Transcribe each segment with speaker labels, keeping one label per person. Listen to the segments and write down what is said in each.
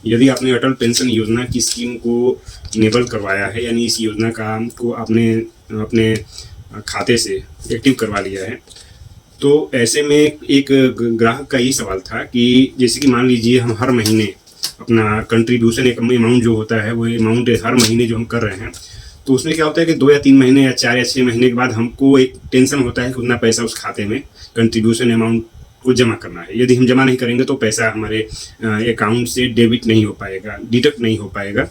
Speaker 1: यदि आपने अटल पेंशन योजना की स्कीम को इनेबल करवाया है, यानी इस योजना का को आपने अपने खाते से एक्टिव करवा लिया है, तो ऐसे में एक ग्राहक का ये सवाल था कि जैसे कि मान लीजिए हम हर महीने अपना कंट्रीब्यूशन एक अमाउंट जो होता है वो अमाउंट हर महीने जो हम कर रहे हैं, तो उसमें क्या होता है कि 2 या 3 महीने या 4 या 6 महीने के बाद हमको एक टेंशन होता है कि उतना पैसा उस खाते में कंट्रीब्यूशन अमाउंट को जमा करना है। यदि हम जमा नहीं करेंगे तो पैसा हमारे अकाउंट से डेबिट नहीं हो पाएगा, डिडक्ट नहीं हो पाएगा।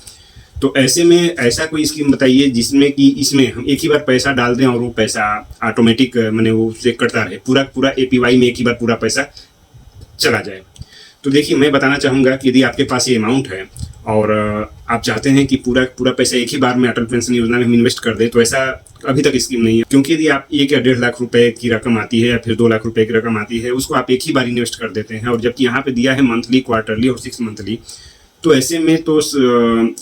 Speaker 1: तो ऐसे में ऐसा कोई स्कीम बताइए जिसमें कि इसमें हम एक ही बार पैसा डाल दें और वो पैसा ऑटोमेटिक मैंने वो उससे कटता रहे, पूरा पूरा एपीवाई में एक ही बार पूरा पैसा चला जाए। तो देखिए, मैं बताना चाहूँगा कि यदि आपके पास ये अमाउंट है और आप चाहते हैं कि पूरा पूरा पैसा एक ही बार में अटल पेंशन योजना में हम इन्वेस्ट कर दें, तो ऐसा अभी तक स्कीम नहीं है। क्योंकि यदि आप 1 या 1.5 लाख रुपए की रकम आती है या फिर 2 लाख रुपए की रकम आती है, उसको आप एक ही बार इन्वेस्ट कर देते हैं, और जबकि यहाँ पे दिया है मंथली, क्वार्टरली और 6 मंथली, तो ऐसे में तो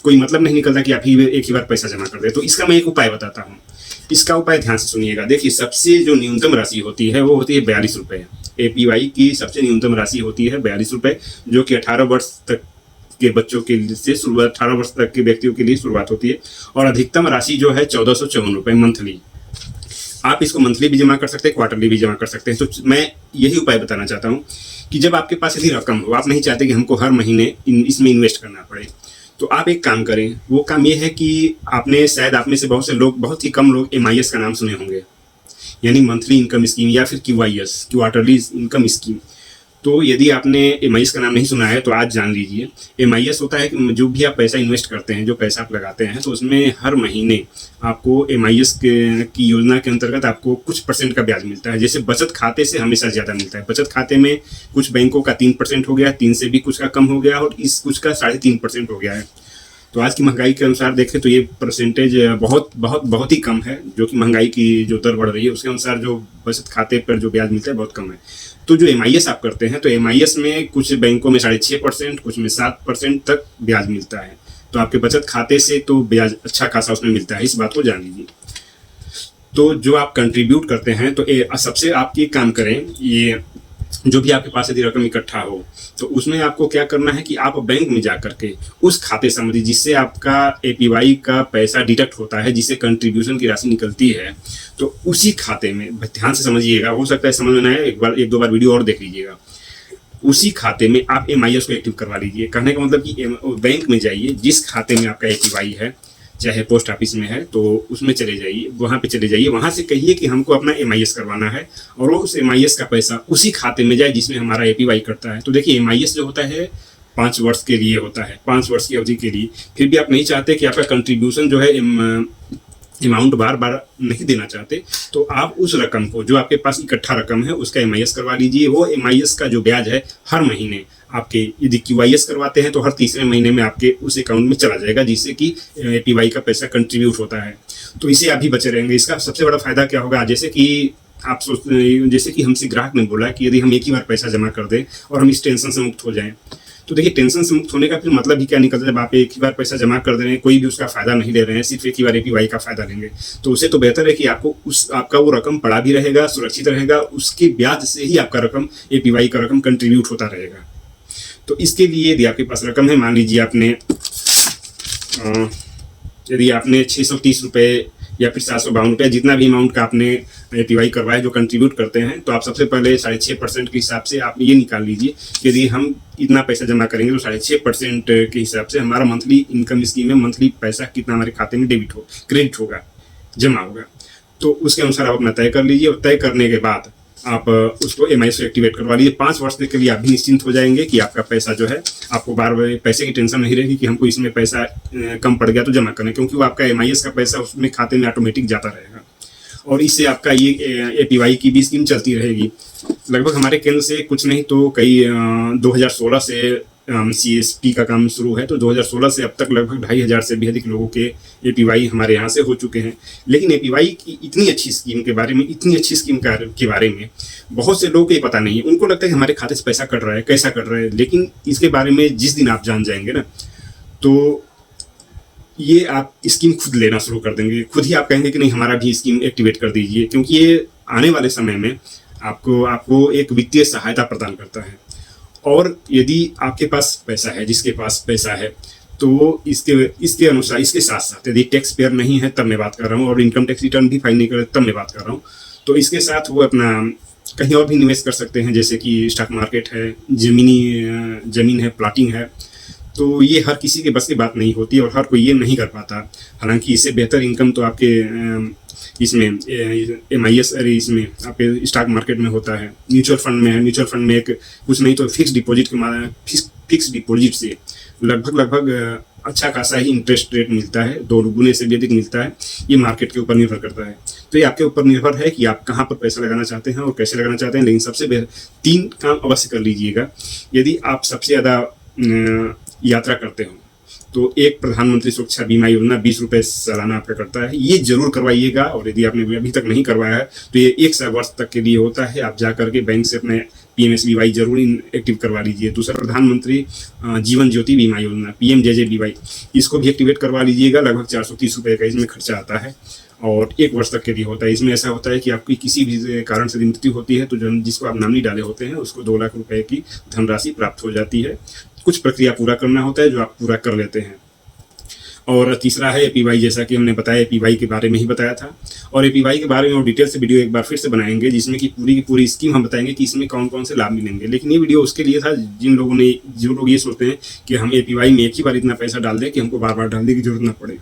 Speaker 1: कोई मतलब नहीं निकलता कि आप एक ही बार पैसा जमा कर दे। तो इसका मैं एक उपाय बताता हूँ। इसका उपाय ध्यान से सुनिएगा। देखिए, सबसे जो न्यूनतम राशि होती है वो होती है 42 रुपये। एपीवाई की सबसे न्यूनतम राशि होती है 42 रुपये, जो कि 18 वर्ष तक के बच्चों के लिए से शुरुआत, 18 वर्ष तक के व्यक्तियों के लिए शुरुआत होती है। और अधिकतम राशि जो है 1454 रुपये मंथली। आप इसको मंथली भी जमा कर सकते हैं, क्वार्टरली भी जमा कर सकते हैं। तो मैं यही उपाय बताना चाहता हूँ कि जब आपके पास यदि रकम हो, आप नहीं चाहते कि हमको हर महीने इसमें इन्वेस्ट करना पड़े, तो आप एक काम करें। वो काम ये है कि आपने शायद आप में से बहुत से लोग, बहुत ही कम लोग MIS का नाम सुने होंगे, यानी मंथली इनकम स्कीम, या फिर QIS, क्वार्टरली इनकम स्कीम। तो यदि आपने MIS का नाम नहीं सुना है तो आज जान लीजिए। MIS होता है कि जो भी आप पैसा इन्वेस्ट करते हैं, जो पैसा आप लगाते हैं, तो उसमें हर महीने आपको MIS की योजना के अंतर्गत आपको कुछ % का ब्याज मिलता है। जैसे बचत खाते से हमेशा ज़्यादा मिलता है। बचत खाते में कुछ बैंकों का 3% हो गया, 3 से भी कुछ का कम हो गया, और इस कुछ का 3.5% हो गया है। तो आज की महंगाई के अनुसार देखें तो ये परसेंटेज बहुत बहुत बहुत ही कम है। जो कि महंगाई की जो दर बढ़ रही है उसके अनुसार जो बचत खाते पर जो ब्याज मिलता है बहुत कम है। तो जो MIS आप करते हैं, तो MIS में कुछ बैंकों में 6.5%, कुछ में 7% तक ब्याज मिलता है। तो आपके बचत खाते से तो ब्याज अच्छा खासा उसमें मिलता है, इस बात को जान लीजिए। तो जो आप कंट्रीब्यूट करते हैं, तो सबसे आप ये काम करें, ये जो भी आपके पास यदि रकम इकट्ठा हो, तो उसमें आपको क्या करना है कि आप बैंक में जा करके उस खाते संबंधी जिससे आपका APY का पैसा डिडक्ट होता है, जिससे कंट्रीब्यूशन की राशि निकलती है, तो उसी खाते में, ध्यान से समझिएगा, हो सकता है समझ में ना आए, एक दो बार वीडियो और देख लीजिएगा। उसी खाते में आप MIS को एक्टिव करवा लीजिए। कहने का मतलब कि बैंक में जाइए, जिस खाते में आपका APY है, चाहे पोस्ट ऑफिस में है, तो उसमें चले जाइए, वहाँ पे चले जाइए, वहाँ से कहिए कि हमको अपना MIS करवाना है, और वो उस MIS का पैसा उसी खाते में जाए जिसमें हमारा APY कटता है। तो देखिए, MIS जो होता है 5 वर्ष के लिए होता है, 5 वर्ष की अवधि के लिए। फिर भी आप नहीं चाहते कि आपका कंट्रीब्यूशन जो है अमाउंट बार बार नहीं देना चाहते, तो आप उस रकम को, जो आपके पास इकट्ठा रकम है, उसका MIS करवा लीजिए। वो MIS का जो ब्याज है हर महीने आपके, यदि QIS करवाते हैं तो हर तीसरे महीने में आपके उस अकाउंट में चला जाएगा, जिससे कि APY का पैसा कंट्रीब्यूट होता है। तो इसे आप भी बचे रहेंगे। इसका सबसे बड़ा फायदा क्या होगा, जैसे कि आप जैसे कि हमसे ग्राहक ने बोला कि यदि हम एक ही बार पैसा जमा कर दें और हम इस टेंशन से मुक्त हो जाएं, तो देखिए, टेंशन से मुक्त होने का फिर मतलब ही क्या निकलता है। जब आप एक ही बार पैसा जमा कर दे रहे हैं, कोई भी उसका फायदा नहीं ले रहे हैं, सिर्फ एक ही बार APY का फायदा लेंगे, तो उससे तो बेहतर है कि आपका वो रकम पड़ा भी रहेगा, सुरक्षित रहेगा, उसके ब्याज से ही आपका रकम, APY का रकम कंट्रीब्यूट होता रहेगा। तो इसके लिए यदि आपके पास रकम है, मान लीजिए यदि आपने 630 रुपये या फिर 752 रुपये, जितना भी अमाउंट का आपने APY करवाया जो कंट्रीब्यूट करते हैं, तो आप सबसे पहले 6.5% के हिसाब से आप ये निकाल लीजिए कि यदि हम इतना पैसा जमा करेंगे तो 6.5% के हिसाब से हमारा मंथली इनकम स्कीम में मंथली पैसा कितना हमारे खाते में क्रेडिट होगा, जमा होगा। तो उसके अनुसार आप अपना तय कर लीजिए, और तय करने के बाद आप उसको MIS को एक्टिवेट करवा लीजिए। 5 वर्ष के लिए आप भी निश्चिंत हो जाएंगे कि आपका पैसा जो है, आपको बार बार पैसे की टेंशन नहीं रहेगी कि हमको इसमें पैसा कम पड़ गया तो जमा करें, क्योंकि वो आपका MIS का पैसा उसमें खाते में ऑटोमेटिक जाता रहेगा। और इससे आपका ये APY की भी स्कीम चलती रहेगी। लगभग हमारे केंद्र से कुछ नहीं तो कई 2016 से CSP का काम शुरू है, तो 2016 से अब तक लगभग 2500 से भी अधिक लोगों के APY हमारे यहाँ से हो चुके हैं। लेकिन APY की इतनी अच्छी स्कीम के बारे में, इतनी अच्छी स्कीम के बारे में बहुत से लोगों को ये पता नहीं है। उनको लगता है कि हमारे खाते से पैसा कट रहा है, कैसा कट रहा है। लेकिन इसके बारे में जिस दिन आप जान जाएंगे ना, तो ये आप स्कीम खुद लेना शुरू कर देंगे। खुद ही आप कहेंगे कि नहीं, हमारा भी स्कीम एक्टिवेट कर दीजिए, क्योंकि ये आने वाले समय में आपको एक वित्तीय सहायता प्रदान करता है। और यदि आपके पास पैसा है, जिसके पास पैसा है, तो वो इसके अनुसार, इसके साथ साथ यदि टैक्स पेयर नहीं है तब मैं बात कर रहा हूँ, और इनकम टैक्स रिटर्न भी फाइल नहीं करे तब मैं बात कर रहा हूँ, तो इसके साथ वो अपना कहीं और भी निवेश कर सकते हैं, जैसे कि स्टॉक मार्केट है, ज़मीन है, प्लाटिंग है। तो ये हर किसी के बस की बात नहीं होती और हर कोई ये नहीं कर पाता। हालांकि इससे बेहतर इनकम तो आपके इसमें MIS, अरे इसमें आपके स्टॉक मार्केट में होता है, म्यूचुअल फंड में है। म्यूचुअल फंड में एक कुछ नहीं तो फिक्स डिपॉजिट से लगभग अच्छा खासा ही इंटरेस्ट रेट मिलता है, 2 गुने से भी अधिक मिलता है। ये मार्केट के ऊपर निर्भर करता है। तो ये आपके ऊपर निर्भर है कि आप कहाँ पर पैसा लगाना चाहते हैं और कैसे लगाना चाहते हैं। लेकिन सबसे 3 काम अवश्य कर लीजिएगा। यदि आप सबसे ज़्यादा यात्रा करते हो तो एक प्रधानमंत्री सुरक्षा बीमा योजना 20 रुपये सालाना आपका करता है, ये जरूर करवाइएगा। और यदि आपने अभी तक नहीं करवाया है तो ये 1 वर्ष तक के लिए होता है। आप जा करके बैंक से अपने PMSBY जरूर एक्टिव करवा लीजिए। दूसरा, प्रधानमंत्री जीवन ज्योति बीमा योजना PMJJBY, इसको भी एक्टिवेट करवा लीजिएगा। लगभग 430 रुपये का इसमें खर्चा आता है और 1 वर्ष तक के लिए होता है। इसमें ऐसा होता है कि आपकी किसी भी कारण से मृत्यु होती है तो जिसको आप नॉमिनी डाले होते हैं उसको 2 लाख रुपए की धनराशि प्राप्त हो जाती है। कुछ प्रक्रिया पूरा करना होता है जो आप पूरा कर लेते हैं। और तीसरा है APY, जैसा कि हमने बताया APY के बारे में ही बताया था। और APY के बारे में और डिटेल से वीडियो एक बार फिर से बनाएंगे, जिसमें कि पूरी की पूरी स्कीम हम बताएंगे कि इसमें कौन कौन से लाभ मिलेंगे। लेकिन ये वीडियो उसके लिए था जो लोग ये सोचते हैं कि हम APY में एक ही बार इतना पैसा डाल दें कि हमको बार बार डालने की जरूरत ना पड़े।